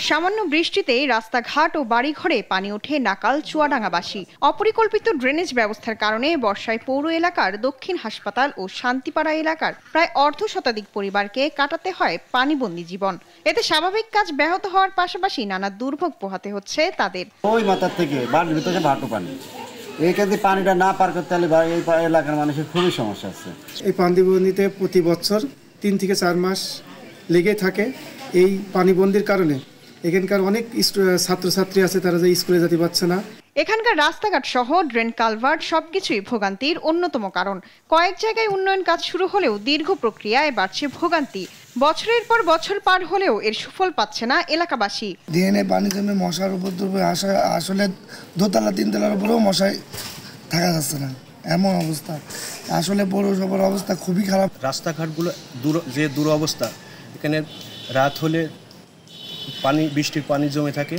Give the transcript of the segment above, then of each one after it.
সামান্য বৃষ্টিতেই রাস্তাঘাট ও বাড়িঘরে পানি ওঠে নাকাল চুয়াডাঙ্গাবাসী। অপরিকল্পিত ড্রেনেজ ব্যবস্থার কারণে বর্ষায় পৌর এলাকার দক্ষিণ হাসপাতাল ও শান্তিপাড়া এলাকার প্রায় অর্ধশতাধিক পরিবারকে কাটাতে হয় পানিবন্দী জীবন। এতে স্বাভাবিক কাজ ব্যাহত হওয়ার পাশাপাশি নানা দুর্ভোগ পোহাতে হচ্ছে তাদের। ওই মাথার থেকে বাড়ির ভিতরে ভাটো পানি, এইখানে পানিটা না পার করতে হলে এই এলাকার মানুষের খুবই সমস্যা আছে। এই পানিবন্দিতে প্রতি বছর 3 থেকে 4 মাস লেগে থাকে। এই পানিবন্দির কারণে এখানকার অনেক ছাত্রছাত্রী আছে, তারা যে স্কুলে যেতে পারছে না। এখানকার রাস্তাঘাট সহ ড্রেন কালভার্ট সবকিছুই ভোগান্তির অন্যতম কারণ। কয়েক জায়গায় উন্নয়ন কাজ শুরু হলেও দীর্ঘ প্রক্রিয়ায় বাড়ছে ভোগান্তি। বছরের পর বছর পার হলেও এর সুফল পাচ্ছে না এলাকাবাসী। দিনে পানি জমে মশার উপদ্রবে আসলে দোতলা 3 তলার উপরেও মশায় থাকা যাচ্ছে না, এমন অবস্থা। আসলে পৌরসভার অবস্থা খুবই খারাপ। রাস্তাঘাটগুলো যে দুরবস্থা, এখানে রাত হলে বৃষ্টির পানি জমে থাকে,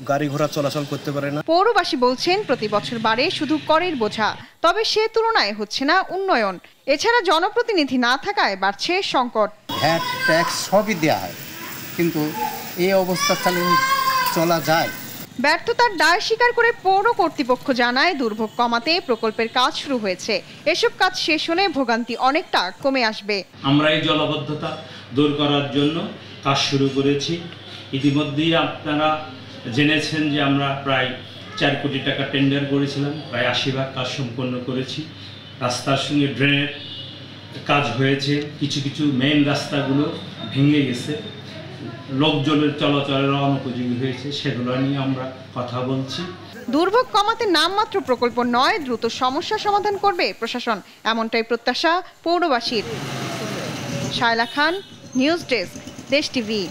গাড়ি ঘোড়া চলাচল করতে পারে না। পৌরবাসী বলছেন প্রতি বছর বাড়ে শুধু করের বোঝা, তবে সে তুলনায় হচ্ছে না উন্নয়ন। এছাড়া জনপ্রতিনিধি না থাকায় বাড়ছে সংকট। ভ্যাট ট্যাক্স সবই দেওয়া হয়, কিন্তু এই অবস্থা চলা যায়। ব্যর্থতার দায় স্বীকার করে পৌর কর্তৃপক্ষ জানায় দুর্ভোগ কমাতে প্রকল্পের কাজ শুরু হয়েছে। এসব কাজ শেষ হলে ভোগান্তি অনেকটা কমে আসবে। আমরা এই জলাবদ্ধতা দূর করার জন্য কাজ শুরু করেছি। ইতিমধ্যেই আপনারা জেনেছেন যে আমরা প্রায় 4 কোটি টাকা টেন্ডার করেছিলাম, প্রায় 80% কাজ সম্পন্ন করেছি। রাস্তার সঙ্গে ড্রেনের কাজ হয়েছে, কিছু কিছু মেইন রাস্তাগুলো ভেঙে গেছে, লোকজনের চলাচলের অনুপযোগী হয়েছে, সেগুলো নিয়ে আমরা কথা বলছি। দুর্ভোগ কমাতে নামমাত্র প্রকল্প নয়, দ্রুত সমস্যা সমাধান করবে প্রশাসন, এমনটাই প্রত্যাশা পৌরবাসীর। শায়লা খান, নিউজ ডেস্ক, দেশ টিভি।